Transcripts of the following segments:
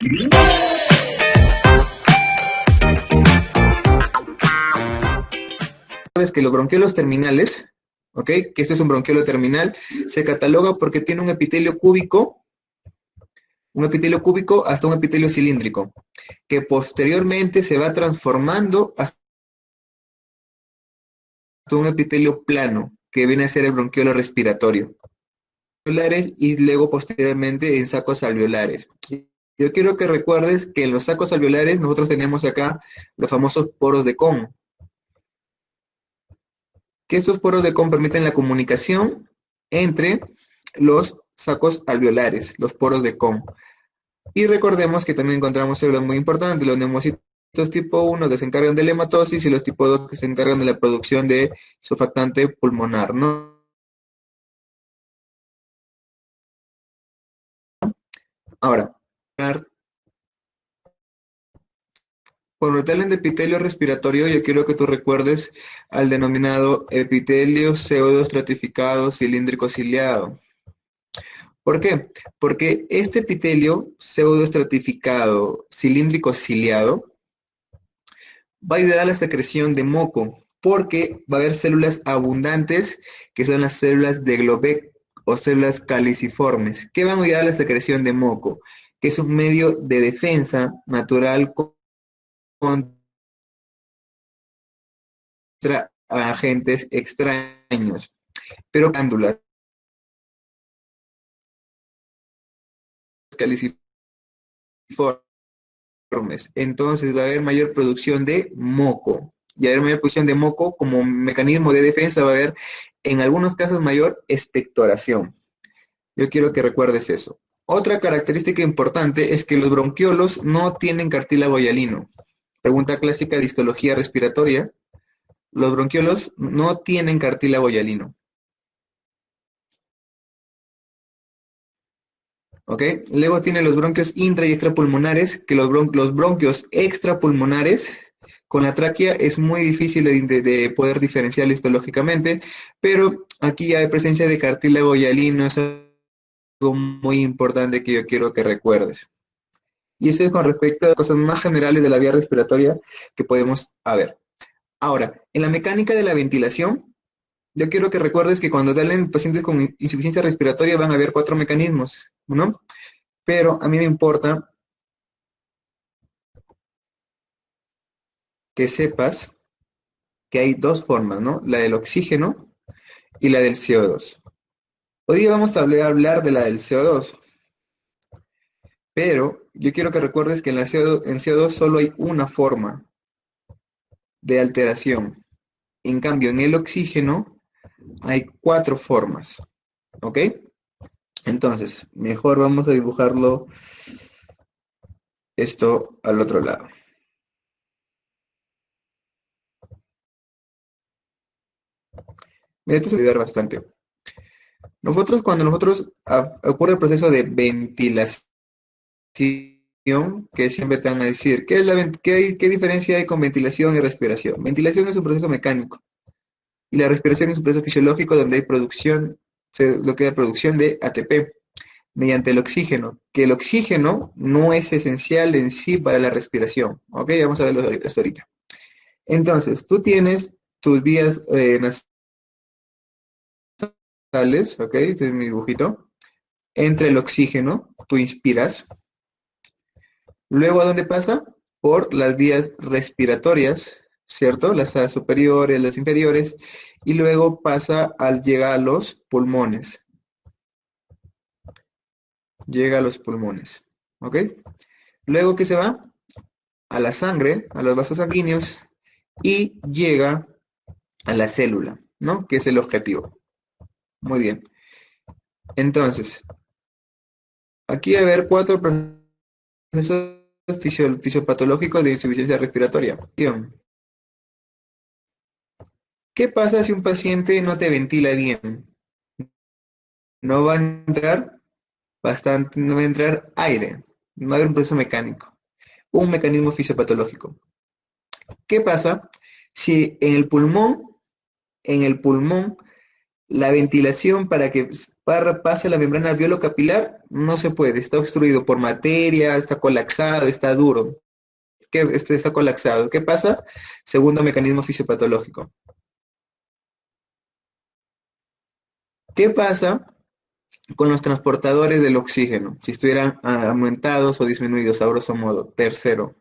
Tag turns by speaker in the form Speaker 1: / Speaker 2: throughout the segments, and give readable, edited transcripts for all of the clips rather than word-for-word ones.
Speaker 1: Es que los bronquiolos terminales, ¿ok? Que este es un bronquiolo terminal, se cataloga porque tiene un epitelio cúbico hasta un epitelio cilíndrico, que posteriormente se va transformando hasta un epitelio plano, que viene a ser el bronquiolo respiratorio. Y luego posteriormente en sacos alveolares. Yo quiero que recuerdes que en los sacos alveolares nosotros tenemos acá los famosos poros de Kohn, que estos poros de Kohn permiten la comunicación entre los sacos alveolares, los poros de Kohn. Y recordemos que también encontramos células muy importantes, los neumocitos tipo 1 que se encargan de la hematosis y los tipo 2 que se encargan de la producción de surfactante pulmonar, ¿no? Ahora, cuando te hablan de epitelio respiratorio, yo quiero que tú recuerdes al denominado epitelio pseudoestratificado cilíndrico ciliado. ¿Por qué? Porque este epitelio pseudoestratificado cilíndrico ciliado va a ayudar a la secreción de moco, porque va a haber células abundantes, que son las células de Globek o células caliciformes, que van a ayudar a la secreción de moco, que es un medio de defensa natural contra agentes extraños, pero glándulas caliciformes. Entonces va a haber mayor producción de moco. Y a haber mayor producción de moco como mecanismo de defensa va a haber en algunos casos mayor expectoración. Yo quiero que recuerdes eso. Otra característica importante es que los bronquiolos no tienen cartílago hialino. Pregunta clásica de histología respiratoria. Los bronquiolos no tienen cartílago hialino. ¿Ok? Luego tiene los bronquios intra y extrapulmonares, que los bronquios extrapulmonares con la tráquea es muy difícil de poder diferenciar histológicamente, pero aquí hay presencia de cartílago hialino, es algo muy importante que yo quiero que recuerdes. Y eso es con respecto a cosas más generales de la vía respiratoria que podemos ver. Ahora, en la mecánica de la ventilación, yo quiero que recuerdes que cuando salen pacientes con insuficiencia respiratoria van a haber 4 mecanismos, ¿no? Pero a mí me importa que sepas que hay 2 formas, ¿no? La del oxígeno y la del CO2. Hoy día vamos a hablar de la del CO2, pero yo quiero que recuerdes que en CO2 solo hay una forma de alteración. En cambio, en el oxígeno hay 4 formas, ¿ok? Entonces, mejor vamos a dibujarlo esto al otro lado. Mira, esto se va a ayudar bastante. Cuando ocurre el proceso de ventilación, que siempre te van a decir, ¿qué diferencia hay con ventilación y respiración? Ventilación es un proceso mecánico y la respiración es un proceso fisiológico donde hay lo que es producción de ATP mediante el oxígeno, que el oxígeno no es esencial en sí para la respiración. ¿Ok? Vamos a verlo esto ahorita. Entonces, tú tienes tus vías nasales, ¿ok? Este es mi dibujito. Entre el oxígeno, tú inspiras. Luego, ¿a dónde pasa? Por las vías respiratorias, ¿cierto? Las superiores, las inferiores. Y luego llega a los pulmones. Llega a los pulmones, ¿ok? Luego que se va a la sangre, a los vasos sanguíneos y llega a la célula, ¿no? Que es el objetivo. Muy bien. Entonces, aquí va a haber 4 procesos fisiopatológicos de insuficiencia respiratoria. ¿Qué pasa si un paciente no te ventila bien? No va a entrar no va a entrar aire, no va a haber un proceso mecánico, un mecanismo fisiopatológico. ¿Qué pasa si en el pulmón, la ventilación para que pase la membrana alveolo-capilar, no se puede, está obstruido por materia, está colapsado, está duro, está colapsado. ¿Qué pasa? Segundo mecanismo fisiopatológico. ¿Qué pasa con los transportadores del oxígeno? Si estuvieran aumentados o disminuidos, a grosso modo. Tercero.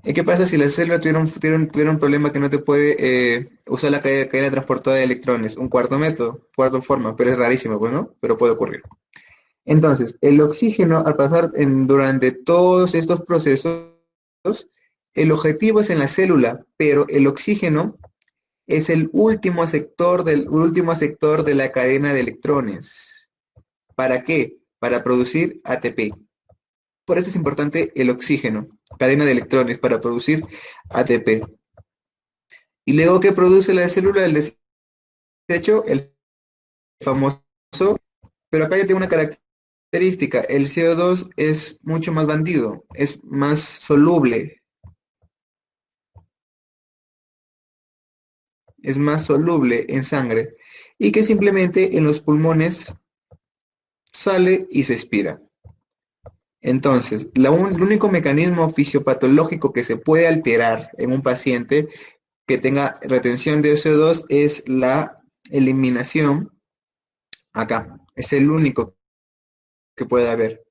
Speaker 1: ¿Y qué pasa si la célula tuviera un problema que no te puede usar la cadena transportadora de electrones? Un cuarto método, cuarto forma, pero es rarísimo, pues, ¿no? Pero puede ocurrir. Entonces, el oxígeno, al pasar durante todos estos procesos, el objetivo es en la célula, pero el oxígeno es el último sector de la cadena de electrones. ¿Para qué? Para producir ATP. Por eso es importante el oxígeno, cadena de electrones, para producir ATP. Y luego, ¿qué produce la célula? El desecho, el famoso, pero acá ya tiene una característica, el CO2 es mucho más bandido, es más soluble en sangre, y que simplemente en los pulmones sale y se expira. Entonces, el único mecanismo fisiopatológico que se puede alterar en un paciente que tenga retención de CO2 es la eliminación acá. Es el único que puede haber.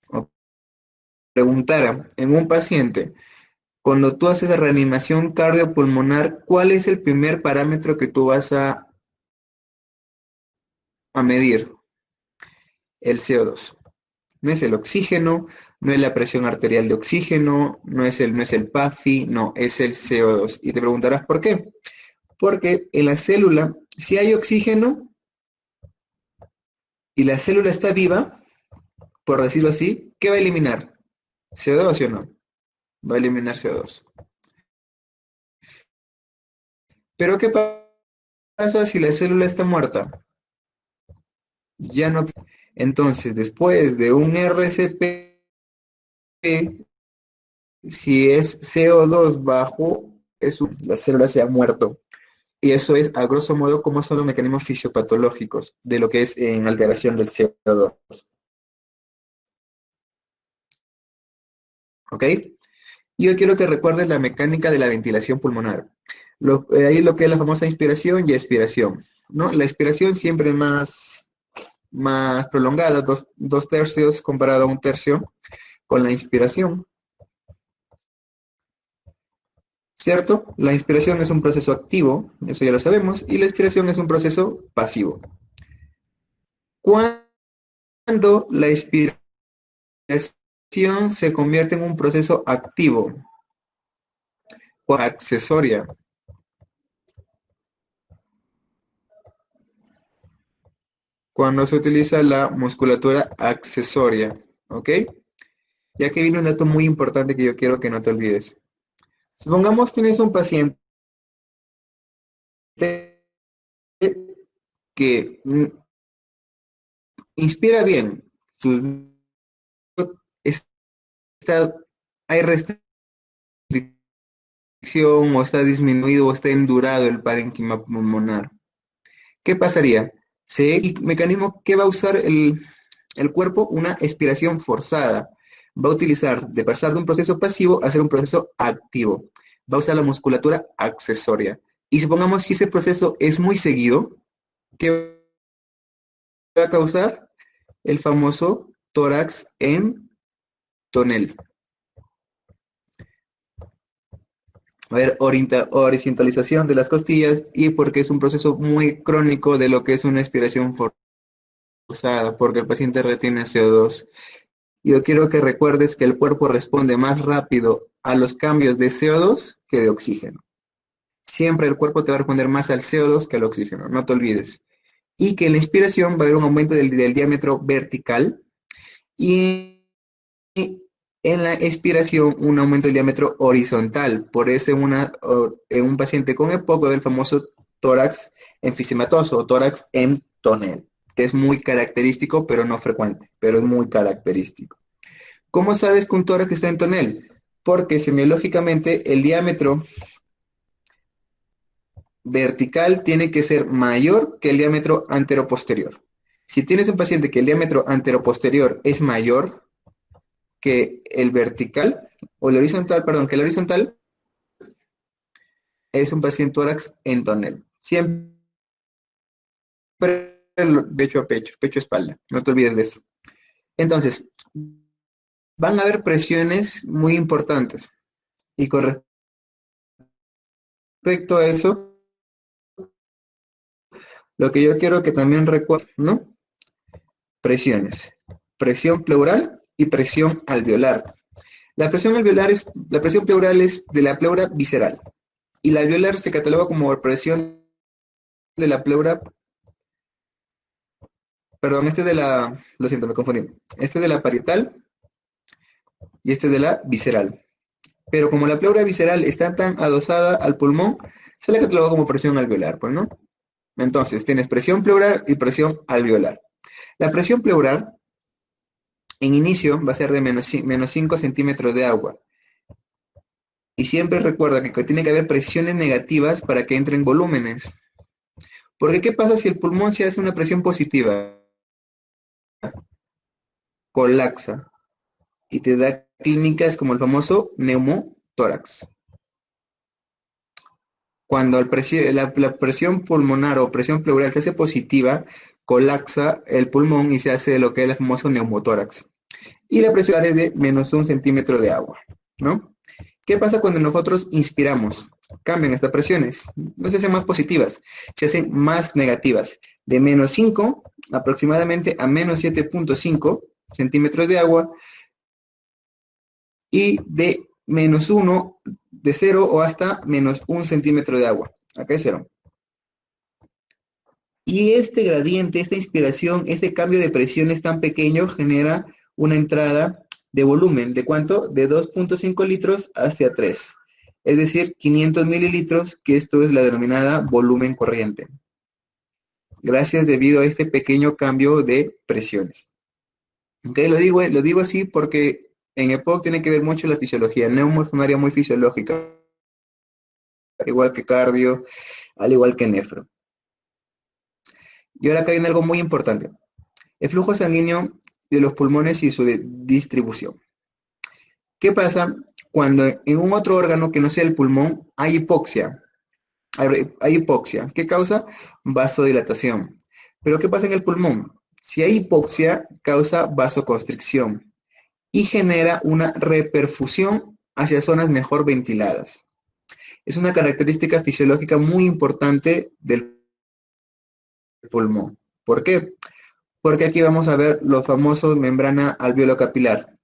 Speaker 1: O preguntara en un paciente, cuando tú haces la reanimación cardiopulmonar, ¿cuál es el primer parámetro que tú vas a medir? El CO2. No es el oxígeno, no es la presión arterial de oxígeno, no es el PAFI, no, es el CO2. Y te preguntarás por qué. Porque en la célula, si hay oxígeno y la célula está viva, por decirlo así, ¿qué va a eliminar? ¿CO2 sí o no? Va a eliminar CO2. Pero ¿qué pasa si la célula está muerta? Ya no. Entonces, después de un RCP, si es CO2 bajo, la célula se ha muerto. Y eso es, a grosso modo, cómo son los mecanismos fisiopatológicos de lo que es en alteración del CO2. ¿Ok? Yo quiero que recuerdes la mecánica de la ventilación pulmonar. Ahí lo que es la famosa inspiración y expiración, ¿no? La expiración siempre es más prolongada, dos tercios comparado a un tercio con la inspiración, ¿cierto? La inspiración es un proceso activo, eso ya lo sabemos, y la expiración es un proceso pasivo. Cuando la expiración se convierte en un proceso activo o accesoria, cuando se utiliza la musculatura accesoria, ¿ok? Ya que viene un dato muy importante que yo quiero que no te olvides. Supongamos tienes un paciente que inspira bien, está, hay restricción o está disminuido o está endurado el parénquima pulmonar. ¿Qué pasaría? El mecanismo que va a usar el cuerpo, una expiración forzada. Va a utilizar de pasar de un proceso pasivo a ser un proceso activo. Va a usar la musculatura accesoria. Y supongamos que ese proceso es muy seguido, ¿qué va a causar? El famoso tórax en tonel. A ver, horizontalización de las costillas y porque es un proceso muy crónico de lo que es una expiración forzada, porque el paciente retiene CO2. Yo quiero que recuerdes que el cuerpo responde más rápido a los cambios de CO2 que de oxígeno. Siempre el cuerpo te va a responder más al CO2 que al oxígeno, no te olvides. Y que en la inspiración va a haber un aumento del diámetro vertical y en la expiración un aumento del diámetro horizontal. Por eso en un paciente con EPOC el famoso tórax enfisematoso o tórax en tonel, que es muy característico, pero no frecuente, pero es muy característico. ¿Cómo sabes que un tórax está en tonel? Porque semiológicamente el diámetro vertical tiene que ser mayor que el diámetro anteroposterior. Si tienes un paciente que el diámetro anteroposterior es mayor que el vertical, o el horizontal, perdón, que el horizontal, es un paciente tórax en tonel. Siempre pecho a pecho, pecho-espalda. No te olvides de eso. Entonces, van a haber presiones muy importantes. Y con respecto a eso, lo que yo quiero que también recuerden, ¿no? Presiones. Presión pleural y presión alveolar. La presión alveolar es, la presión pleural es de la pleura visceral. Y la alveolar se cataloga como presión de la pleura, perdón, lo siento, me confundí. Este de la parietal y este de la visceral. Pero como la pleura visceral está tan adosada al pulmón, se le cataloga como presión alveolar, pues, ¿no? Entonces, tienes presión pleural y presión alveolar. La presión pleural, en inicio, va a ser de menos 5 centímetros de agua. Y siempre recuerda que tiene que haber presiones negativas para que entren volúmenes. Porque, ¿qué pasa si el pulmón se hace una presión positiva? Colapsa. Y te da clínicas como el famoso neumotórax. Cuando la presión pulmonar o presión pleural se hace positiva, colapsa el pulmón y se hace lo que es el famoso neumotórax. Y la presión es de menos 1 centímetro de agua, ¿no? ¿Qué pasa cuando nosotros inspiramos? Cambian estas presiones, no se hacen más positivas, se hacen más negativas, de menos 5 aproximadamente a menos 7,5 centímetros de agua y de menos 1 de 0 o hasta menos 1 centímetro de agua. Acá es 0. Y este gradiente, esta inspiración, este cambio de presión es tan pequeño, genera una entrada de volumen. ¿De cuánto? De 2,5 litros hacia 3. Es decir, 500 mililitros, que esto es la denominada volumen corriente. Gracias debido a este pequeño cambio de presiones. ¿Ok? Lo digo así porque en EPOC tiene que ver mucho la fisiología. Neumo es un área muy fisiológica, al igual que cardio, al igual que nefro. Y ahora acá viene algo muy importante. El flujo sanguíneo de los pulmones y su distribución. ¿Qué pasa cuando en un otro órgano que no sea el pulmón hay hipoxia? Hay hipoxia. ¿Qué causa? Vasodilatación. Pero ¿qué pasa en el pulmón? Si hay hipoxia, causa vasoconstricción y genera una reperfusión hacia zonas mejor ventiladas. Es una característica fisiológica muy importante del pulmón. ¿Por qué? Porque aquí vamos a ver los famosos membrana alveolo-capilar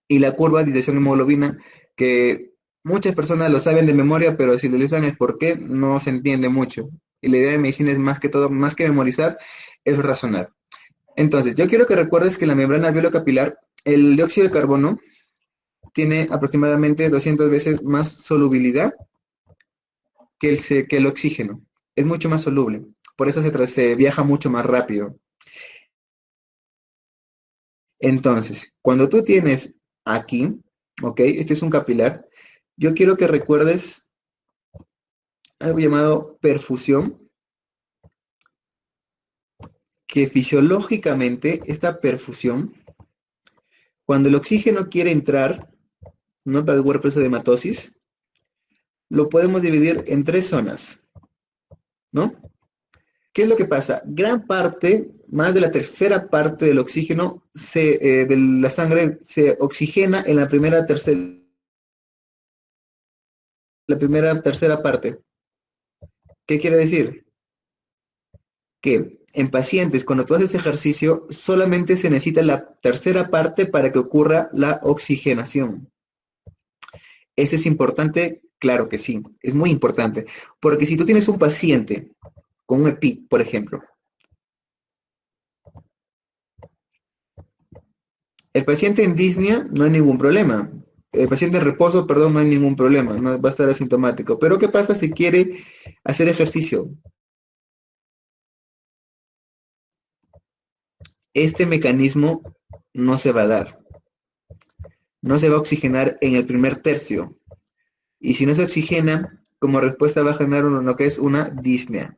Speaker 1: y la curva de disección de hemoglobina, que muchas personas lo saben de memoria, pero si lo listan es porque no se entiende mucho. Y la idea de medicina es más que todo, más que memorizar, es razonar. Entonces, yo quiero que recuerdes que la membrana alveolo-capilar, el dióxido de carbono, tiene aproximadamente 200 veces más solubilidad que el oxígeno. Es mucho más soluble. Por eso se viaja mucho más rápido. Entonces, cuando tú tienes aquí, ¿ok? Este es un capilar. Yo quiero que recuerdes algo llamado perfusión, que fisiológicamente esta perfusión, cuando el oxígeno quiere entrar, ¿no? Para el cuerpo de hematosis, lo podemos dividir en 3 zonas, ¿no? ¿Qué es lo que pasa? Gran parte, más de la tercera parte del oxígeno de la sangre se oxigena en la primera tercera parte. ¿Qué quiere decir? Que en pacientes, cuando tú haces ejercicio, solamente se necesita la tercera parte para que ocurra la oxigenación. ¿Eso es importante? Claro que sí, es muy importante. Porque si tú tienes un paciente con un EPI, por ejemplo, el paciente en disnea no hay ningún problema. El paciente en reposo, perdón, no hay ningún problema, no va a estar asintomático. Pero ¿qué pasa si quiere hacer ejercicio? Este mecanismo no se va a dar. No se va a oxigenar en el primer tercio. Y si no se oxigena, como respuesta va a generar lo que es una disnea.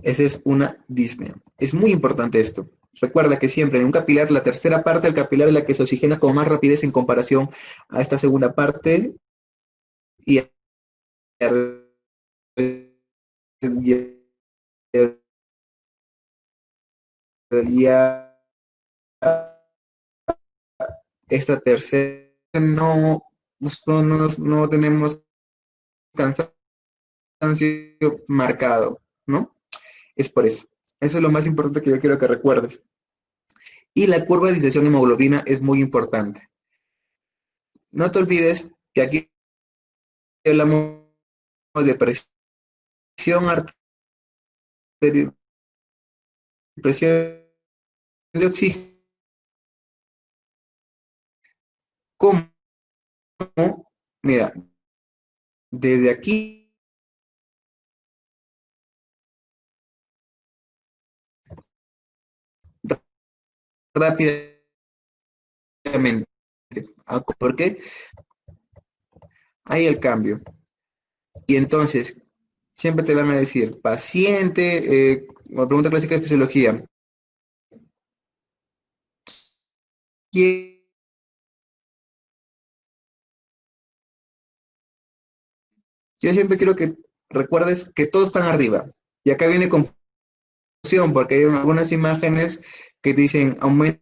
Speaker 1: Esa es una disnea. Es muy importante esto. Recuerda que siempre en un capilar, la tercera parte del capilar es la que se oxigena con más rapidez en comparación a esta segunda parte y ya esta tercera no tenemos cansancio marcado, ¿no? Es por eso. Eso es lo más importante que yo quiero que recuerdes. Y la curva de disección de hemoglobina es muy importante. No te olvides que aquí hablamos de presión arterial, presión de oxígeno, como, mira, desde aquí rápidamente. ¿Por qué? Hay el cambio. Y entonces, siempre te van a decir, paciente, la pregunta clásica de fisiología, ¿quién? Yo siempre quiero que recuerdes que todos están arriba. Y acá viene confusión, porque hay algunas imágenes que dicen aumento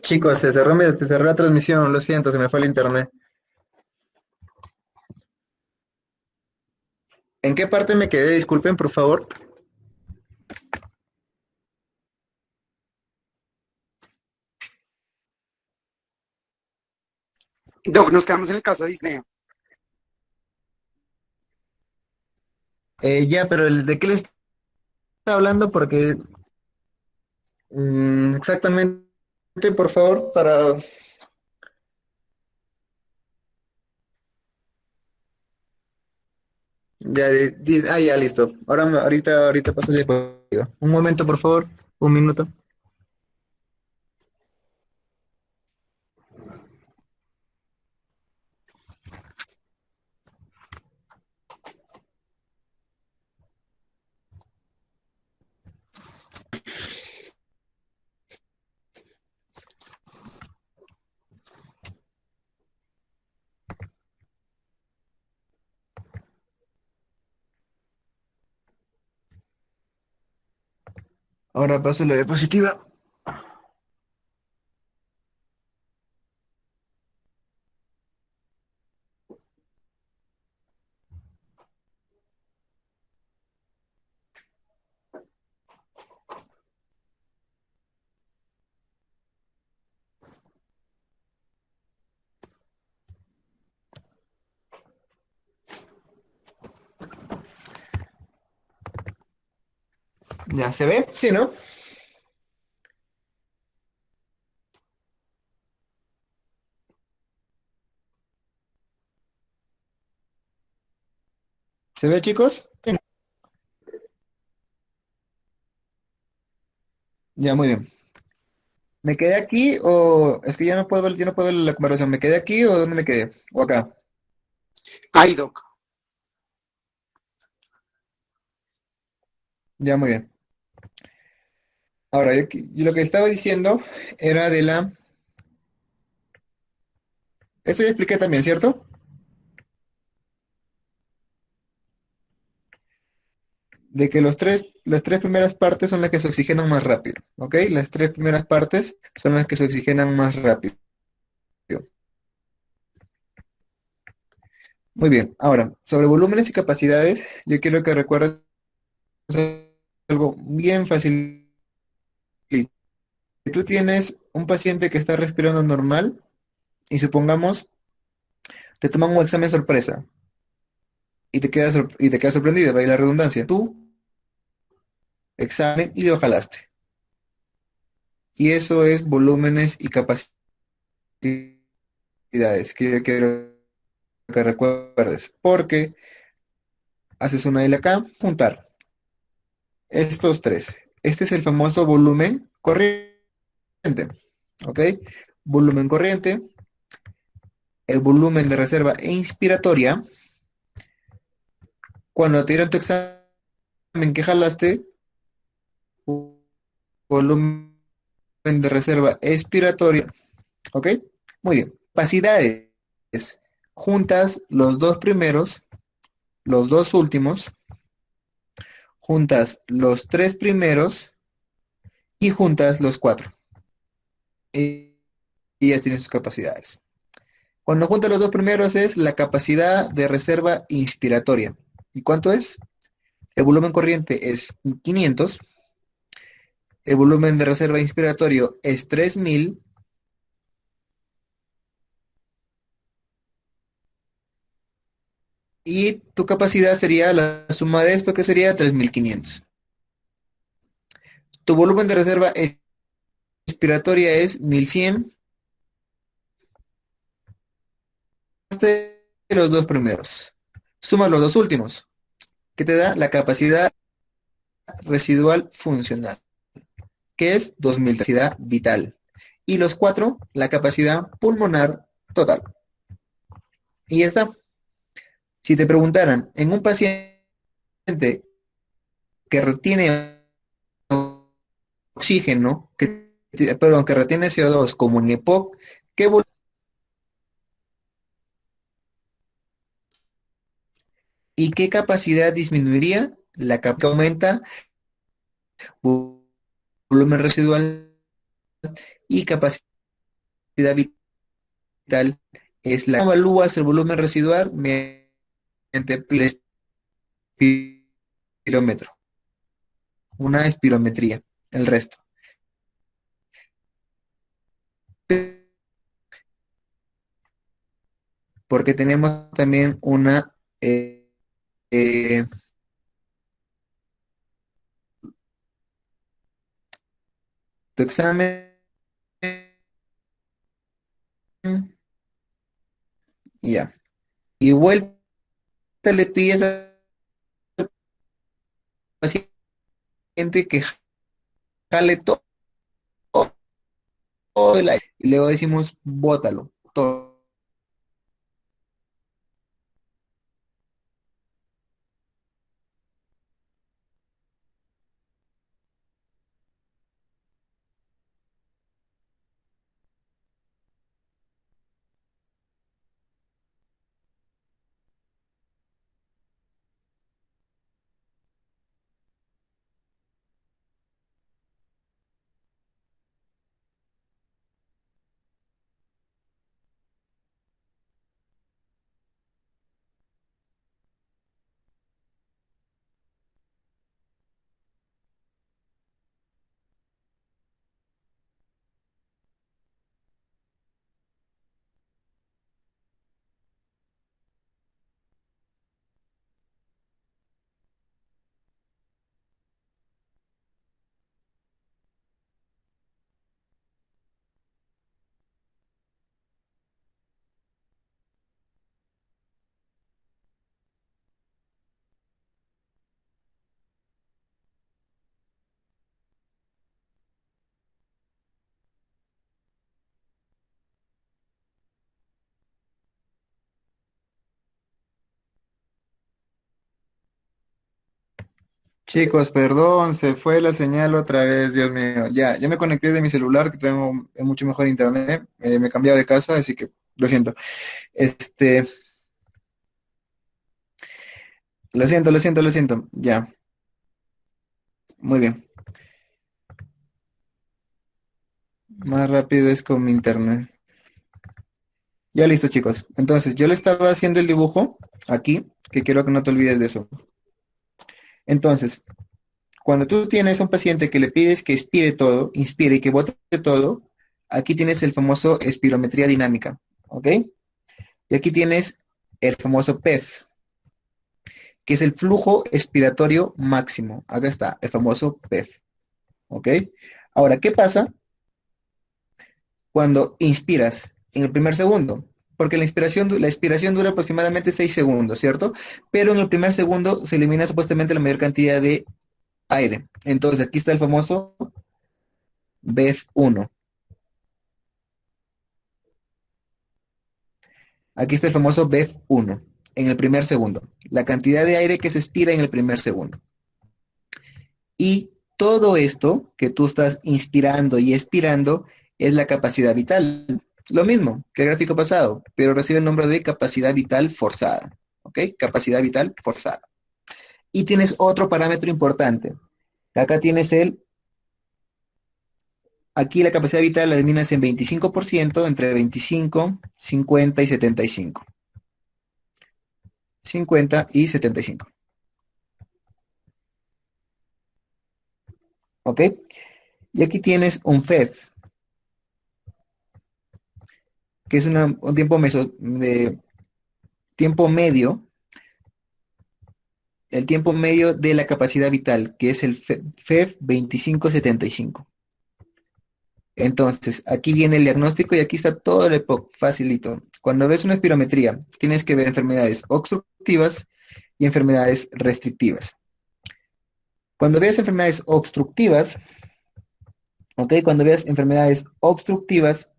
Speaker 1: Chicos, se cerró la transmisión, lo siento, se me fue el internet. ¿En qué parte me quedé? Disculpen, por favor.
Speaker 2: Doc, nos quedamos en el caso de Disney.
Speaker 1: Ya, pero ¿de qué les está hablando? Porque exactamente, por favor, para... Ya, ya, listo. Ahorita paso el diapositiva. Un momento, por favor. Un minuto. Ahora paso la diapositiva. Ya, ¿se ve? Sí, ¿no? ¿Se ve, chicos? Sí. Ya, muy bien. ¿Me quedé aquí o es que ya no puedo ver la comparación? ¿Me quedé aquí o dónde me quedé? ¿O acá?
Speaker 2: Ay, Doc.
Speaker 1: Ya, muy bien. Ahora, yo lo que estaba diciendo era de la... Esto ya expliqué también, ¿cierto? De que las tres primeras partes son las que se oxigenan más rápido, ¿ok? Las tres primeras partes son las que se oxigenan más rápido. Muy bien, ahora, sobre volúmenes y capacidades, yo quiero que recuerdes algo bien fácil. Si tú tienes un paciente que está respirando normal y supongamos te toman un examen sorpresa y te quedas sorprendido, vaya la redundancia. Tú, examen y lo jalaste. Y eso es volúmenes y capacidades que yo quiero que recuerdes. Porque haces una L acá, juntar estos tres. Este es el famoso volumen corriente, ¿ok? Volumen corriente, el volumen de reserva e inspiratoria. Cuando te dieron tu examen que jalaste, volumen de reserva expiratoria, ¿ok? Muy bien. Capacidades. Juntas los dos primeros, los dos últimos, juntas los tres primeros y juntas los cuatro. Y, y ya tienes sus capacidades. Cuando juntas los dos primeros es la capacidad de reserva inspiratoria. ¿Y cuánto es? El volumen corriente es 500, el volumen de reserva inspiratorio es 3000 y tu capacidad sería la suma de esto que sería 3500. Tu volumen de reserva expiratoria es 1100 de los dos primeros. Suma los dos últimos, que te da la capacidad residual funcional, que es 2000, capacidad vital. Y los cuatro, la capacidad pulmonar total. Y ya está. Si te preguntaran, en un paciente que retiene oxígeno, perdón, que retiene CO2 como en EPOC, ¿qué y qué capacidad disminuiría? La que aumenta volumen residual y capacidad vital es la... ¿Cómo evalúas el volumen residual? Mediante el espirómetro, una espirometría, el resto. Porque tenemos también una... eh, tu examen, ya. Y vuelta le pides al paciente que jale todo el aire. Y luego decimos, bótalo, todo. Chicos, perdón, se fue la señal otra vez, Dios mío. Ya me conecté de mi celular, que tengo mucho mejor internet. Me he cambiado de casa, así que lo siento. Este, lo siento. Ya, muy bien. Más rápido es con mi internet. Ya listo, chicos. Entonces, yo le estaba haciendo el dibujo aquí, que quiero que no te olvides de eso. Entonces, cuando tú tienes a un paciente que le pides que expire todo, inspire y que bote todo, aquí tienes el famoso espirometría dinámica, ¿ok? Y aquí tienes el famoso PEF, que es el flujo expiratorio máximo. Acá está, el famoso PEF, ¿ok? Ahora, ¿qué pasa cuando inspiras en el primer segundo? Porque la expiración dura aproximadamente 6 segundos, ¿cierto? Pero en el primer segundo se elimina supuestamente la mayor cantidad de aire. Entonces, aquí está el famoso BEF1. Aquí está el famoso BEF1 en el primer segundo. La cantidad de aire que se expira en el primer segundo. Y todo esto que tú estás inspirando y expirando es la capacidad vital. Lo mismo que el gráfico pasado, pero recibe el nombre de capacidad vital forzada. ¿Ok? Capacidad vital forzada. Y tienes otro parámetro importante. Acá tienes aquí la capacidad vital la determinas en 25%, entre 25, 50 y 75. 50 y 75. ¿Ok? Y aquí tienes un FEF, que es un de tiempo medio, el tiempo medio de la capacidad vital, que es el FEF 2575. Entonces, aquí viene el diagnóstico y aquí está todo el EPOC, facilito. Cuando ves una espirometría, tienes que ver enfermedades obstructivas y enfermedades restrictivas. Cuando veas enfermedades obstructivas, ¿ok? Cuando veas enfermedades obstructivas,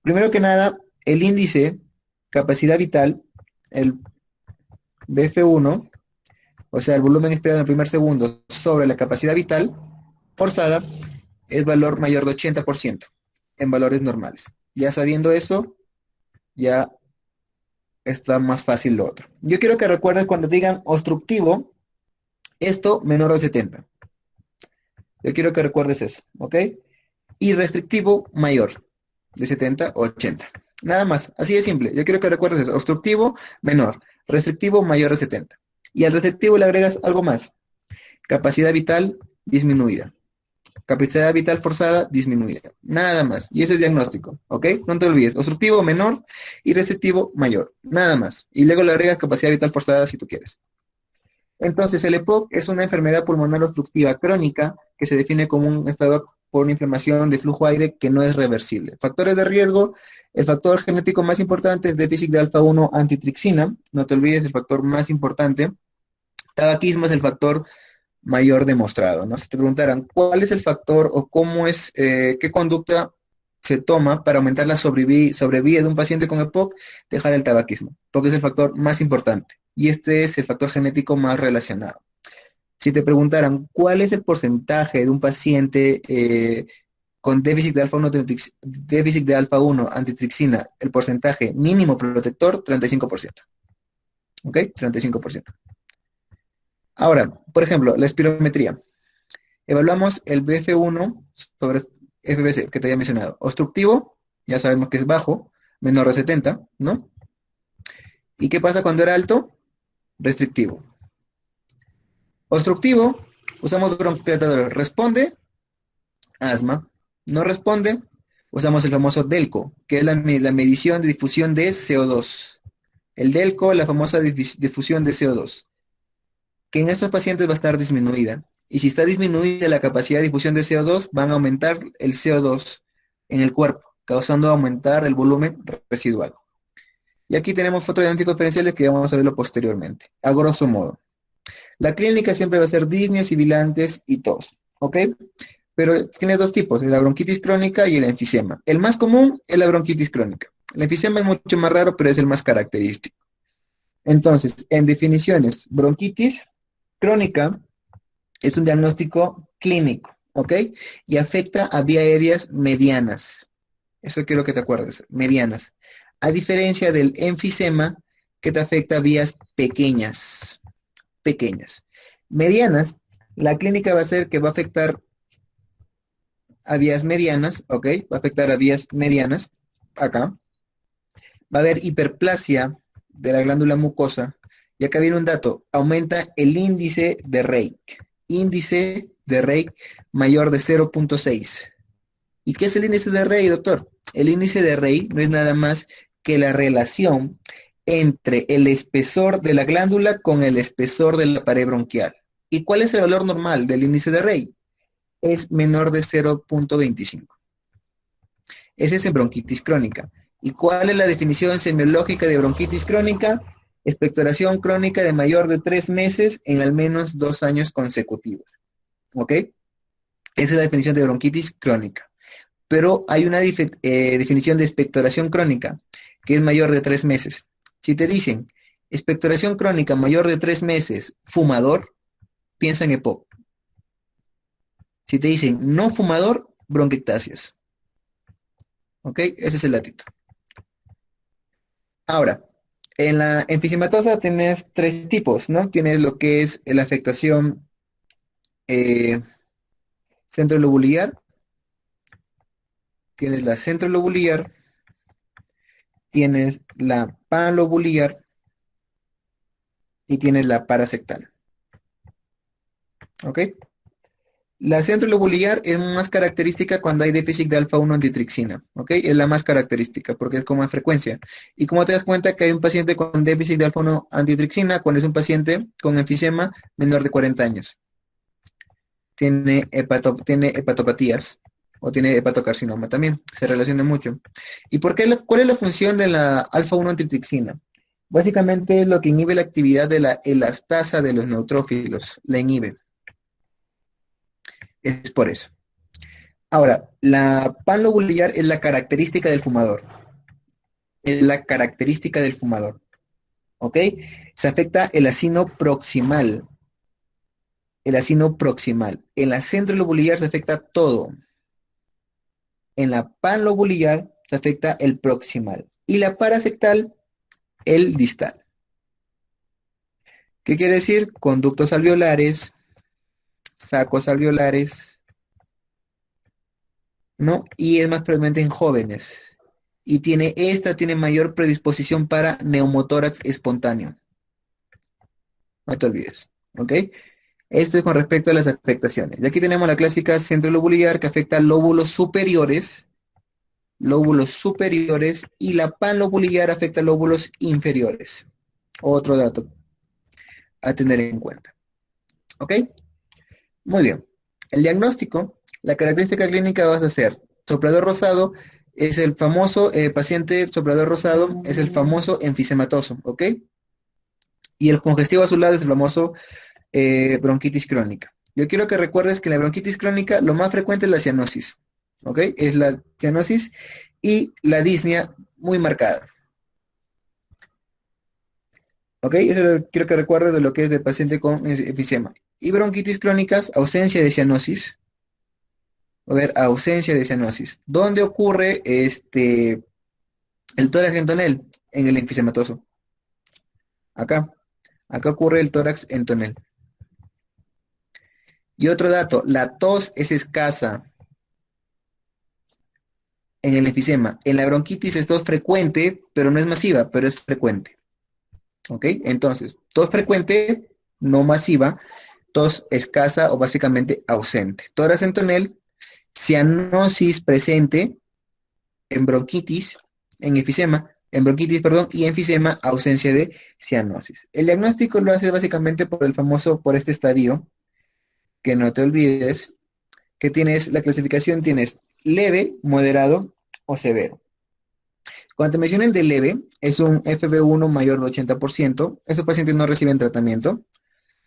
Speaker 1: primero que nada, el índice capacidad vital, el BF1, o sea, el volumen expirado en el primer segundo sobre la capacidad vital forzada, es valor mayor de 80% en valores normales. Ya sabiendo eso, ya está más fácil lo otro. Yo quiero que recuerden cuando digan obstructivo, esto menor de 70. Yo quiero que recuerdes eso, ¿ok? y restrictivo mayor, de 70 a 80. Nada más, así de simple. Yo quiero que recuerdes eso. Obstructivo menor, restrictivo mayor de 70. Y al restrictivo le agregas algo más. Capacidad vital disminuida. Capacidad vital forzada disminuida. Nada más. Y ese es diagnóstico, ¿ok? No te olvides. Obstructivo menor y restrictivo mayor. Nada más. Y luego le agregas capacidad vital forzada si tú quieres. Entonces, el EPOC es una enfermedad pulmonar obstructiva crónica que se define como un estado por una inflamación de flujo aire que no es reversible. Factores de riesgo, el factor genético más importante es déficit de alfa-1 antitrixina, no te olvides el factor más importante. Tabaquismo es el factor mayor demostrado, ¿no? Si te preguntaran cuál es el factor o cómo es, qué conducta se toma para aumentar la sobrevida de un paciente con EPOC, dejar el tabaquismo, porque es el factor más importante y este es el factor genético más relacionado. Si te preguntaran cuál es el porcentaje de un paciente con déficit de alfa-1 antitrixina, el porcentaje mínimo protector, 35%. ¿Ok? 35%. Ahora, por ejemplo, la espirometría. Evaluamos el BF1 sobre FBC, que te había mencionado. Obstructivo, ya sabemos que es bajo, menor de 70, ¿no? ¿Y qué pasa cuando era alto? Restrictivo. Obstructivo, usamos bronquiodilatador. Responde, asma. No responde, usamos el famoso DELCO, que es la medición de difusión de CO2. El DELCO, la famosa difusión de CO2, que en estos pacientes va a estar disminuida. Y si está disminuida la capacidad de difusión de CO2, van a aumentar el CO2 en el cuerpo, causando aumentar el volumen residual. Y aquí tenemos fotodiagnósticos diferenciales que vamos a verlo posteriormente, a grosso modo. La clínica siempre va a ser disnea, sibilantes y tos, ¿ok? Pero tiene dos tipos, la bronquitis crónica y el enfisema. El más común es la bronquitis crónica. El enfisema es mucho más raro, pero es el más característico. Entonces, en definiciones, bronquitis crónica es un diagnóstico clínico, ¿ok? Y afecta a vías aéreas medianas. Eso quiero que te acuerdes, medianas. A diferencia del enfisema, que te afecta a vías pequeñas, pequeñas. Medianas, la clínica va a ser que va a afectar a vías medianas, ¿ok? Va a afectar a vías medianas, acá. Va a haber hiperplasia de la glándula mucosa. Y acá viene un dato, aumenta el índice de Reich. Índice de Reich mayor de 0.6. ¿Y qué es el índice de Reich, doctor? El índice de Reich no es nada más que la relación entre el espesor de la glándula con el espesor de la pared bronquial. ¿Y cuál es el valor normal del índice de Reich? Es menor de 0.25. Ese es en bronquitis crónica. ¿Y cuál es la definición semiológica de bronquitis crónica? Expectoración crónica de mayor de 3 meses en al menos 2 años consecutivos. ¿Ok? Esa es la definición de bronquitis crónica. Pero hay una definición de expectoración crónica que es mayor de 3 meses. Si te dicen expectoración crónica mayor de 3 meses, fumador, piensa en EPOC. Si te dicen no fumador, bronquiectasias. ¿Ok? Ese es el latito. Ahora, en la enfisematosa tienes tres tipos, ¿no? Tienes lo que es la afectación eh, centrolobular, tienes la centrolobular, tienes la panlobular y tienes la parasectal. ¿Ok? La centrolobular es más característica cuando hay déficit de alfa-1 antitrixina, ¿ok? Es la más característica porque es con más frecuencia. Y como te das cuenta que hay un paciente con déficit de alfa-1 antitrixina cuando es un paciente con enfisema menor de 40 años. Tiene hepatopatías o tiene hepatocarcinoma también, se relaciona mucho. ¿Y cuál es la función de la alfa-1 antitrixina? Básicamente es lo que inhibe la actividad de la elastasa de los neutrófilos, la inhibe. Es por eso. Ahora, la panlobular es la característica del fumador. Es la característica del fumador. ¿Ok? Se afecta el acino proximal. El acino proximal. En la centrolobular se afecta todo. En la panlobular se afecta el proximal. Y la parasectal, el distal. ¿Qué quiere decir? Conductos alveolares, sacos alveolares, ¿no? Y es más prevalente en jóvenes. Y tiene mayor predisposición para neumotórax espontáneo. No te olvides, ¿ok? Esto es con respecto a las afectaciones. Y aquí tenemos la clásica centrolobular que afecta lóbulos superiores, y la panlobular afecta lóbulos inferiores. Otro dato a tener en cuenta, ¿ok? Muy bien. El diagnóstico, la característica clínica vas a ser soplador rosado, es el famoso paciente soplador rosado, es el famoso enfisematoso, ¿ok? Y el congestivo azulado es el famoso bronquitis crónica. Yo quiero que recuerdes que en la bronquitis crónica lo más frecuente es la cianosis, ¿ok? Es la cianosis y la disnea muy marcada, ¿ok? Eso quiero que recuerdes de lo que es del paciente con enfisema. Y bronquitis crónicas, ausencia de cianosis, a ver, ausencia de cianosis. ¿Dónde ocurre el tórax en tonel? En el enfisematoso. Acá. Acá ocurre el tórax en tonel. Y otro dato, la tos es escasa en el enfisema. En la bronquitis es tos frecuente, pero no es masiva, pero es frecuente. ¿Ok? Entonces, tos frecuente, no masiva, tos escasa o básicamente ausente. Tórax en tonel, cianosis presente en bronquitis, en enfisema, en bronquitis, perdón, y enfisema, ausencia de cianosis. El diagnóstico lo hace básicamente por este estadio, que no te olvides, que tienes, la clasificación tienes leve, moderado o severo. Cuando te mencionen de leve, es un FB1 mayor de 80%, esos pacientes no reciben tratamiento.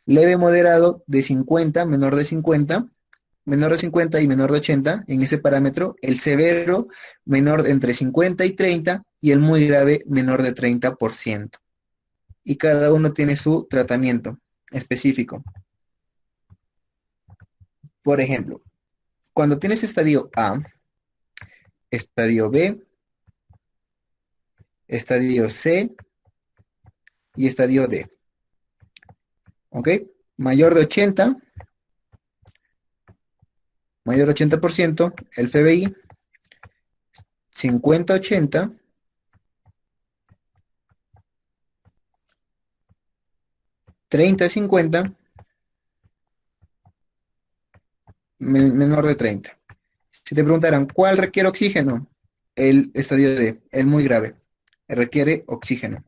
Speaker 1: Leve moderado de 50, menor de 50 y menor de 80 en ese parámetro, el severo menor de entre 50 y 30 y el muy grave menor de 30%. Y cada uno tiene su tratamiento específico. Por ejemplo, cuando tienes estadio A, estadio B, estadio C y estadio D. ¿Ok? Mayor de 80, mayor de 80%, el FBI, 50-80, 30-50, menor de 30. Si te preguntaran, ¿cuál requiere oxígeno? El estadio D, el muy grave, requiere oxígeno.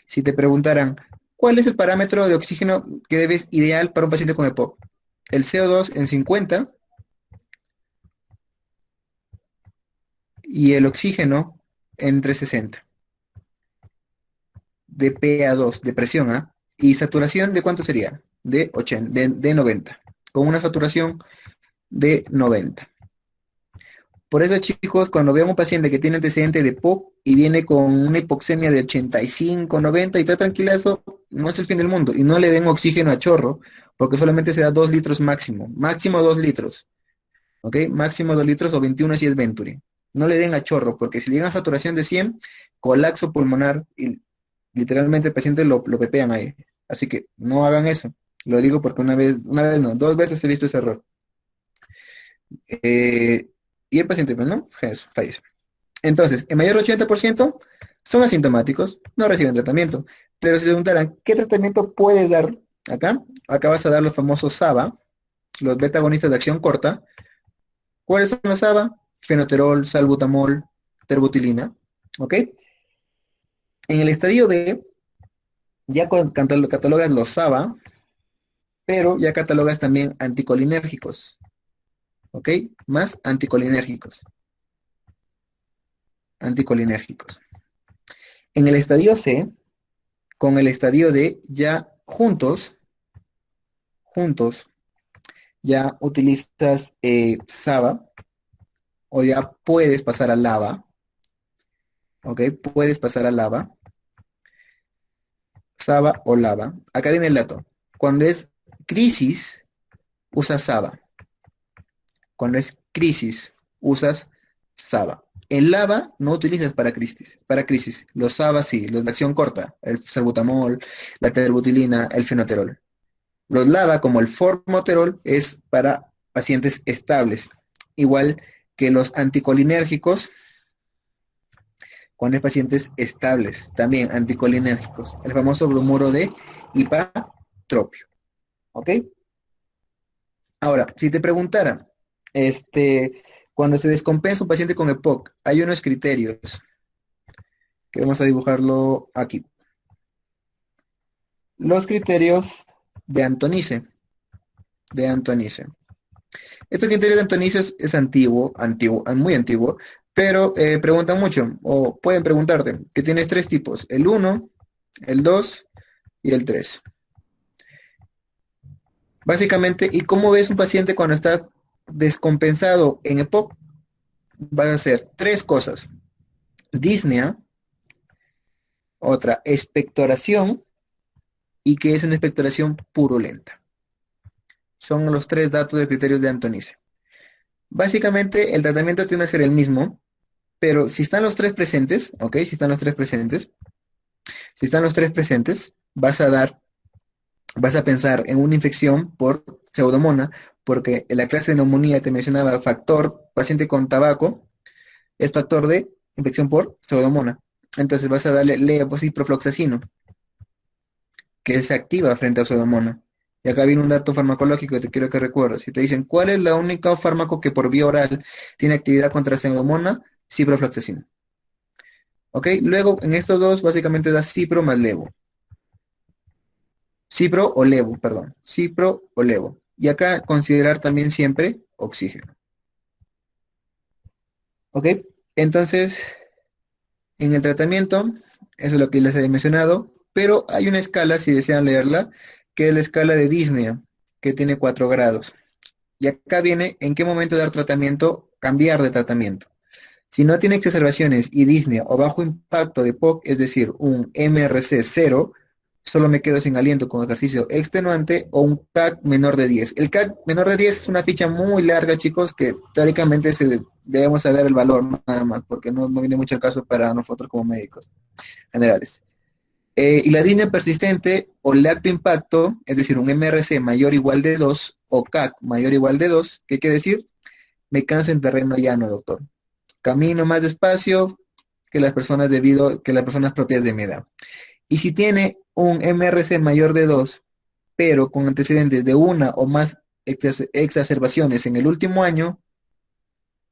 Speaker 1: Si te preguntaran, ¿cuál es el parámetro de oxígeno que debes ideal para un paciente con EPOC? El CO2 en 50 y el oxígeno entre 60. De PA2, de presión, ¿ah? ¿Y saturación de cuánto sería? De 80, de 90, con una saturación de 90. Por eso, chicos, cuando vean un paciente que tiene antecedente de POC y viene con una hipoxemia de 85, 90 y está tranquilazo, no es el fin del mundo. Y no le den oxígeno a chorro, porque solamente se da 2 litros máximo. Máximo 2 litros. ¿Ok? Máximo 2 litros o 21 si es Venturi. No le den a chorro, porque si le llegan a saturación de 100, colapso pulmonar y literalmente el paciente lo pepean ahí. Así que no hagan eso. Lo digo porque una vez no, 2 veces he visto ese error. Y el paciente, pues, ¿no? Fallece. Entonces, el mayor 80% son asintomáticos, no reciben tratamiento. Pero si le preguntaran, ¿qué tratamiento puedes dar acá? Acá vas a dar los famosos SABA, los beta agonistas de acción corta. ¿Cuáles son los SABA? Fenoterol, salbutamol, terbutilina. ¿Ok? En el estadio B, ya catalogas los SABA, pero ya catalogas también anticolinérgicos. ¿Ok? Más anticolinérgicos. Anticolinérgicos. En el estadio C, con el estadio D, ya juntos, ya utilizas SABA, o ya puedes pasar a LABA, ¿ok? Puedes pasar a LABA, SABA o LABA. Acá viene el dato. Cuando es crisis, usas SABA. Cuando es crisis, usas SABA. El LABA no utilizas para crisis. Los SABA sí, los de acción corta, el salbutamol, la terbutilina, el fenoterol. Los LABA, como el formoterol, es para pacientes estables. Igual que los anticolinérgicos cuando hay pacientes estables, también anticolinérgicos, el famoso bromuro de hipatropio, ¿ok? Ahora, si te preguntara, cuando se descompensa un paciente con EPOC, hay unos criterios que vamos a dibujarlo aquí. Los criterios de Antonice, Este criterio de Antonice es muy antiguo, pero preguntan mucho, o pueden preguntarte, que tienes tres tipos, el uno, el 2 y el 3. Básicamente, ¿y cómo ves un paciente cuando está descompensado en EPOC? Vas a hacer tres cosas. Disnea, otra, expectoración, y que es una expectoración purulenta. Son los tres datos de criterios de Antonice. Básicamente, el tratamiento tiende a ser el mismo, pero si están los tres presentes, ¿ok? Si están los tres presentes, vas a pensar en una infección por pseudomona, porque en la clase de neumonía te mencionaba factor, paciente con tabaco, es factor de infección por pseudomona. Entonces vas a darle levotiroxacino, que se activa frente a pseudomona. Y acá viene un dato farmacológico que te quiero que recuerdes. Si te dicen, ¿cuál es la única fármaco que por vía oral tiene actividad contra pseudomona? Ciprofloxacino. ¿Ok? Luego, en estos dos, básicamente da cipro más levo. Cipro o levo, perdón. Cipro o levo. Y acá considerar también siempre oxígeno. ¿Ok? Entonces, en el tratamiento, eso es lo que les he mencionado, pero hay una escala, si desean leerla, que es la escala de Disney, que tiene 4 grados. Y acá viene en qué momento dar tratamiento, cambiar de tratamiento. Si no tiene exacerbaciones y disnea o bajo impacto de POC, es decir, un MRC 0, solo me quedo sin aliento con ejercicio extenuante o un CAC menor de 10. El CAC menor de 10 es una ficha muy larga, chicos, que teóricamente debemos saber el valor nada más, porque no viene mucho el caso para nosotros como médicos generales. Y la disnea persistente o el alto impacto, es decir, un MRC mayor o igual de 2 o CAC mayor o igual de 2, ¿qué quiere decir? Me canso en terreno llano, doctor. Camino más despacio que las personas propias de mi edad. Y si tiene un MRC mayor de 2, pero con antecedentes de una o más exacerbaciones en el último año,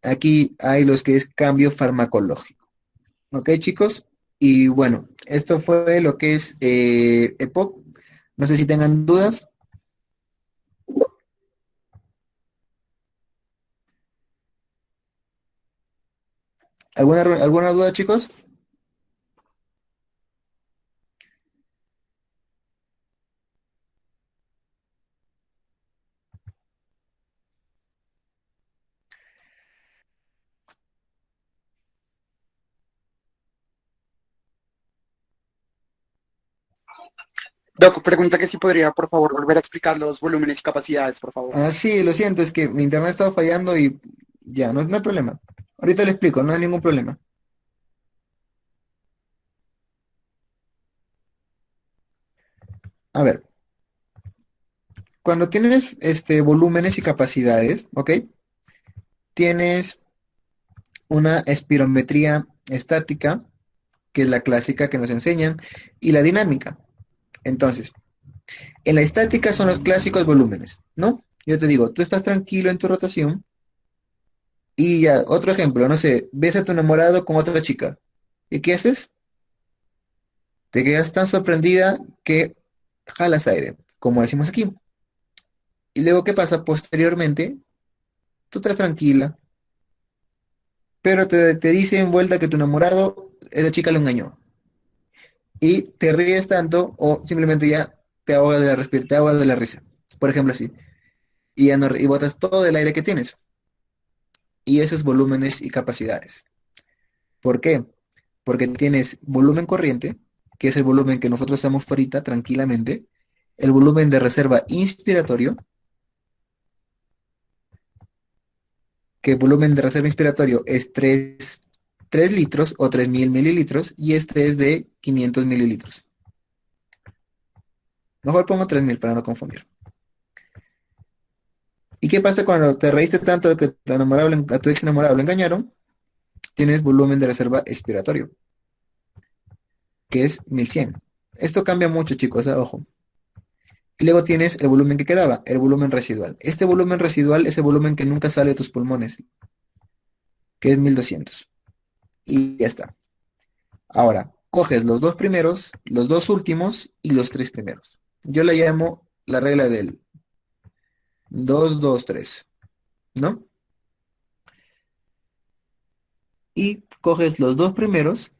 Speaker 1: aquí hay los que es cambio farmacológico. ¿Ok, chicos? Y bueno, esto fue lo que es EPOC. No sé si tengan dudas. ¿Alguna duda, chicos?
Speaker 2: Doc, pregunta que si podría, por favor, volver a explicar los volúmenes y capacidades, por favor.
Speaker 1: Ah, sí, lo siento, es que mi internet estaba fallando y ya, no hay problema. Ahorita le explico, no hay ningún problema. A ver, cuando tienes volúmenes y capacidades, ¿ok? Tienes una espirometría estática, que es la clásica que nos enseñan, y la dinámica. Entonces, en la estática son los clásicos volúmenes, ¿no? Yo te digo, tú estás tranquilo en tu rotación y ya, otro ejemplo, no sé, ves a tu enamorado con otra chica. ¿Y qué haces? Te quedas tan sorprendida que jalas aire, como decimos aquí. Y luego, ¿qué pasa? Posteriormente, tú estás tranquila, pero te dice en vuelta que tu enamorado, esa chica lo engañó. Y te ríes tanto o simplemente ya te ahogas de la risa. Por ejemplo, así. Y ya no, y botas todo el aire que tienes. Y esos volúmenes y capacidades. ¿Por qué? Porque tienes volumen corriente, que es el volumen que nosotros estamos ahorita tranquilamente, el volumen de reserva inspiratorio, que el volumen de reserva inspiratorio es 3 litros o 3000 mililitros, y este es de 500 mililitros. Mejor pongo 3000 para no confundir. ¿Y qué pasa cuando te reíste tanto de que a tu ex enamorado lo engañaron? Tienes volumen de reserva expiratorio, que es 1100. Esto cambia mucho, chicos, ojo. Y luego tienes el volumen que quedaba, el volumen residual. Este volumen residual es el volumen que nunca sale de tus pulmones, que es 1200. Y ya está. Ahora, coges los dos primeros, los dos últimos y los tres primeros. Yo le llamo la regla del 2-2-3, ¿no? Y coges los dos primeros,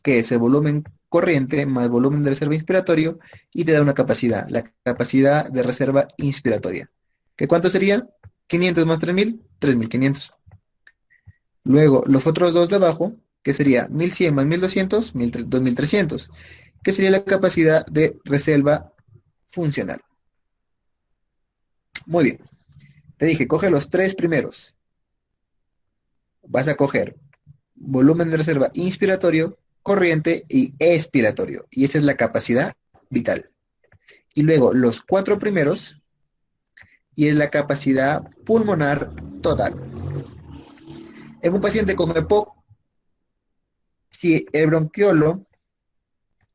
Speaker 1: que es el volumen corriente más volumen de reserva inspiratorio, y te da una capacidad, la capacidad de reserva inspiratoria. ¿Qué cuánto sería? 500 más 3000, 3500. Luego, los otros dos de abajo, que sería 1100 más 1200, 2300, que sería la capacidad de reserva funcional. Muy bien. Te dije, coge los tres primeros. Vas a coger volumen de reserva inspiratorio, corriente y expiratorio. Y esa es la capacidad vital. Y luego los cuatro primeros, y es la capacidad pulmonar total. En un paciente con EPOC, si el bronquiolo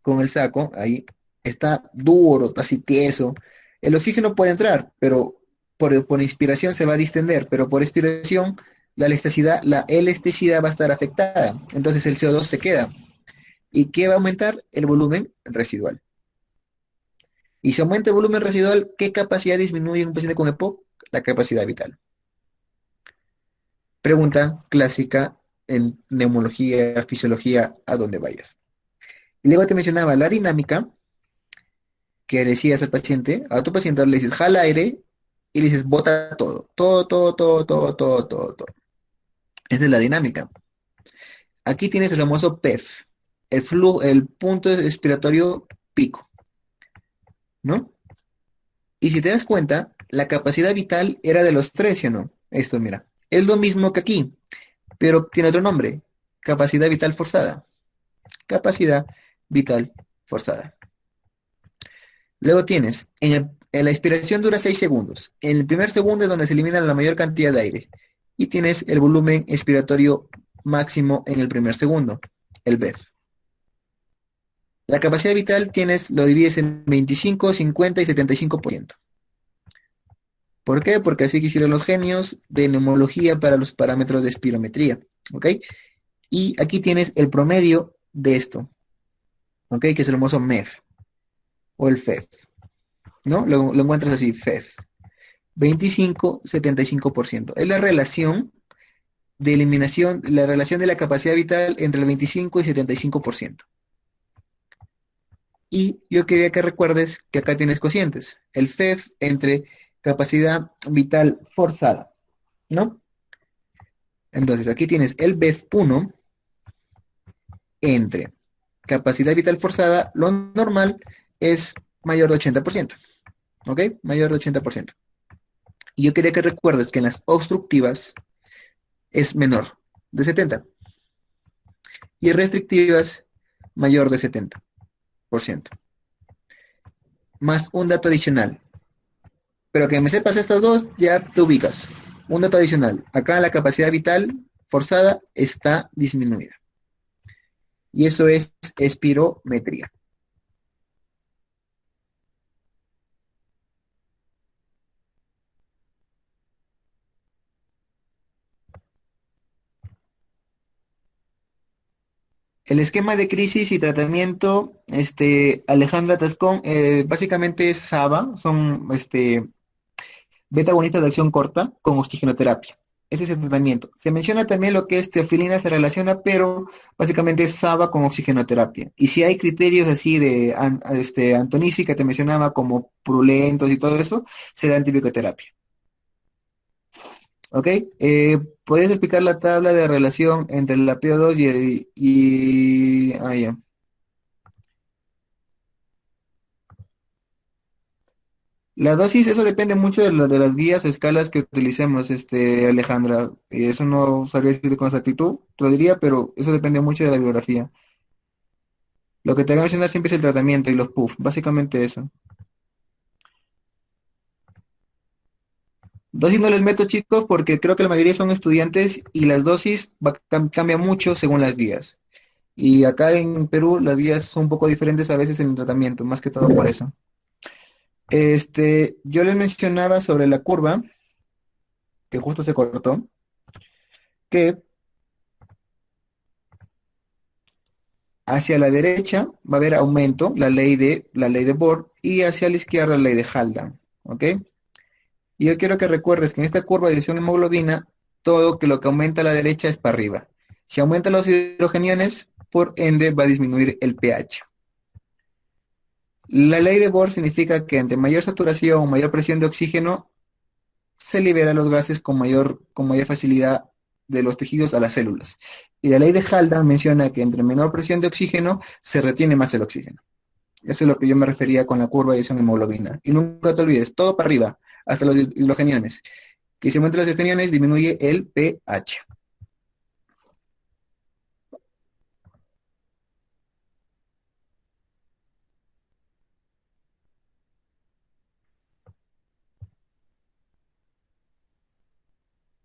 Speaker 1: con el saco, ahí está duro, casi tieso, el oxígeno puede entrar, pero por inspiración se va a distender, pero por expiración la elasticidad va a estar afectada. Entonces el CO2 se queda. ¿Y qué va a aumentar? El volumen residual. Y si aumenta el volumen residual, ¿qué capacidad disminuye en un paciente con EPOC? La capacidad vital. Pregunta clásica en neumología, fisiología, a donde vayas. Y luego te mencionaba la dinámica, que le decías al paciente, a tu paciente le dices, jala aire y le dices, bota todo, todo, todo, todo, todo, todo, todo, todo. Esa es la dinámica. Aquí tienes el famoso PEF, el punto expiratorio pico, ¿no? Y si te das cuenta, la capacidad vital era de los tres, ¿sí o no? Esto, mira, es lo mismo que aquí, pero tiene otro nombre, capacidad vital forzada. Capacidad vital forzada. Luego tienes, en la expiración dura 6 segundos. En el primer segundo es donde se elimina la mayor cantidad de aire. Y tienes el volumen expiratorio máximo en el primer segundo, el BEF. La capacidad vital lo divides en 25, 50 y 75%. ¿Por qué? Porque así quisieron los genios de neumología para los parámetros de espirometría. ¿Ok? Y aquí tienes el promedio de esto. ¿Ok? Que es el famoso MEF o el FEF. ¿No? Lo encuentras así, FEF. 25-75%. Es la relación de eliminación, la relación de la capacidad vital entre el 25 y 75%. Y yo quería que recuerdes que acá tienes cocientes. El FEF entre capacidad vital forzada, ¿no? Entonces, aquí tienes el BEF1 entre capacidad vital forzada, lo normal es mayor de 80%, ¿ok? Mayor de 80%. Y yo quería que recuerdes que en las obstructivas es menor de 70 y restrictivas mayor de 70%. Más un dato adicional. Pero que me sepas estas dos, ya te ubicas. Un dato adicional. Acá la capacidad vital forzada está disminuida. Y eso es espirometría. El esquema de crisis y tratamiento, Alejandra Tascón, básicamente es SABA, son beta agonista de acción corta con oxigenoterapia. Ese es el tratamiento. Se menciona también lo que es teofilina, se relaciona, pero básicamente es SABA con oxigenoterapia. Y si hay criterios así de Antonisi que te mencionaba como purulentos y todo eso, se da antibicoterapia. ¿Ok? ¿Podrías explicar la tabla de relación entre la PO2 ya. La dosis, eso depende mucho de las guías, escalas que utilicemos, Alejandra. Y eso no sabría decir con exactitud, te lo diría, pero eso depende mucho de la biografía. Lo que te voy a mencionar siempre es el tratamiento y los PUF, básicamente eso. Dosis no les meto, chicos, porque creo que la mayoría son estudiantes y las dosis cambian mucho según las guías. Y acá en Perú las guías son un poco diferentes a veces en el tratamiento, más que todo por eso. Yo les mencionaba sobre la curva, que justo se cortó, que hacia la derecha va a haber aumento, la ley de Bohr, y hacia la izquierda la ley de Haldane, ¿ok? Y yo quiero que recuerdes que en esta curva de adición de hemoglobina, todo que lo que aumenta a la derecha es para arriba. Si aumenta los hidrogeniones, por ende va a disminuir el pH. La ley de Bohr significa que entre mayor saturación o mayor presión de oxígeno, se liberan los gases con mayor facilidad de los tejidos a las células. Y la ley de Haldane menciona que entre menor presión de oxígeno, se retiene más el oxígeno. Eso es lo que yo me refería con la curva de adición de hemoglobina. Y nunca te olvides, todo para arriba, hasta los hidrogeniones. Que si aumenta los hidrogeniones, disminuye el pH.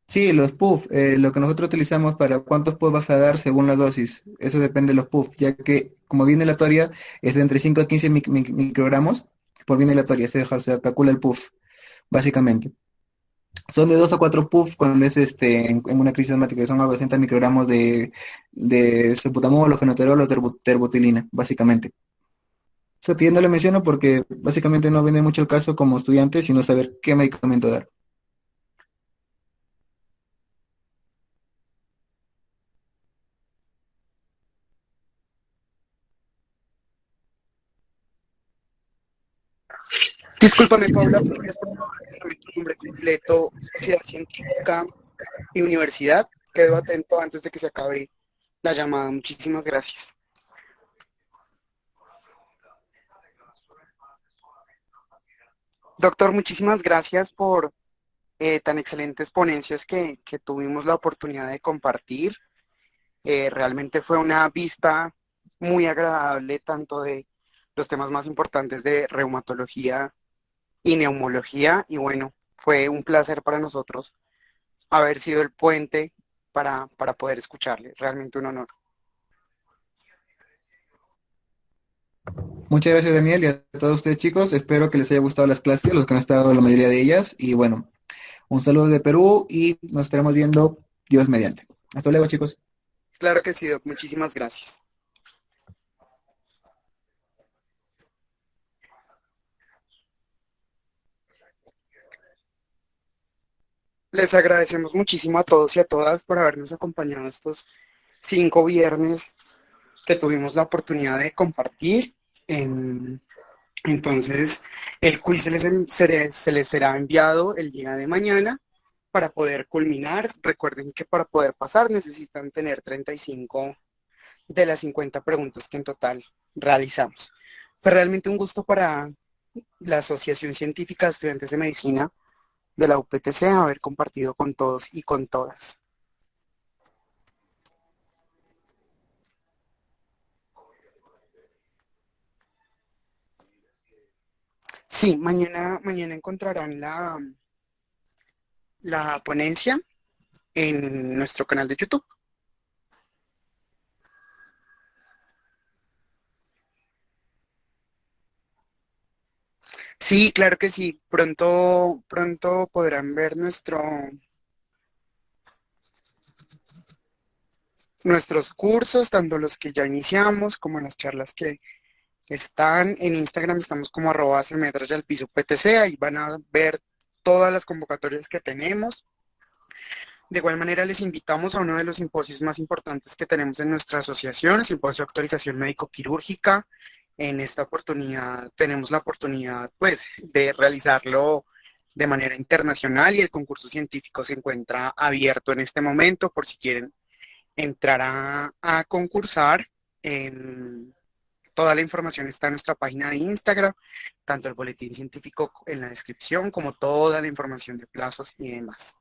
Speaker 1: Sí, los puff, lo que nosotros utilizamos para cuántos puff vas a dar según la dosis. Eso depende de los puff, ya que como viene aleatoria, es de entre 5 a 15 microgramos por viene aleatoria, se calcula el puff, básicamente. Son de 2 a 4 puff cuando es en una crisis asmática, que son algo de 60 microgramos de salbutamol o fenoterol o terbutilina, básicamente. Eso que yo no le menciono porque básicamente no viene mucho el caso como estudiante, sino saber qué medicamento dar.
Speaker 2: Discúlpame, Paula, ¿podrías por favor darme tu nombre completo, sociedad científica y universidad? Quedo atento antes de que se acabe la llamada. Muchísimas gracias. Doctor, muchísimas gracias por tan excelentes ponencias que tuvimos la oportunidad de compartir. Realmente fue una vista muy agradable, tanto de los temas más importantes de reumatología y neumología. Y bueno, fue un placer para nosotros haber sido el puente para poder escucharle. Realmente un honor.
Speaker 1: Muchas gracias, Daniel, y a todos ustedes, chicos. Espero que les haya gustado las clases, los que han estado la mayoría de ellas. Y bueno, un saludo de Perú y nos estaremos viendo Dios mediante. Hasta luego, chicos.
Speaker 2: Claro que sí, Doc. Muchísimas gracias. Les agradecemos muchísimo a todos y a todas por habernos acompañado estos 5 viernes que tuvimos la oportunidad de compartir. Em, Entonces, el quiz se les será enviado el día de mañana para poder culminar. Recuerden que para poder pasar necesitan tener 35 de las 50 preguntas que en total realizamos. Fue realmente un gusto para la Asociación Científica de Estudiantes de Medicina de la UPTC haber compartido con todos y con todas. Sí, mañana encontrarán la ponencia en nuestro canal de YouTube. Sí, claro que sí. Pronto podrán ver nuestros cursos, tanto los que ya iniciamos como las charlas que están en Instagram. Estamos como @semedras_al_piso_ptc. Ahí van a ver todas las convocatorias que tenemos. De igual manera, les invitamos a uno de los simposios más importantes que tenemos en nuestra asociación, el Simposio de Actualización Médico-Quirúrgica. En esta oportunidad tenemos la oportunidad, pues, de realizarlo de manera internacional y el concurso científico se encuentra abierto en este momento por si quieren entrar a concursar. Toda la información está en nuestra página de Instagram, tanto el boletín científico en la descripción como toda la información de plazos y demás.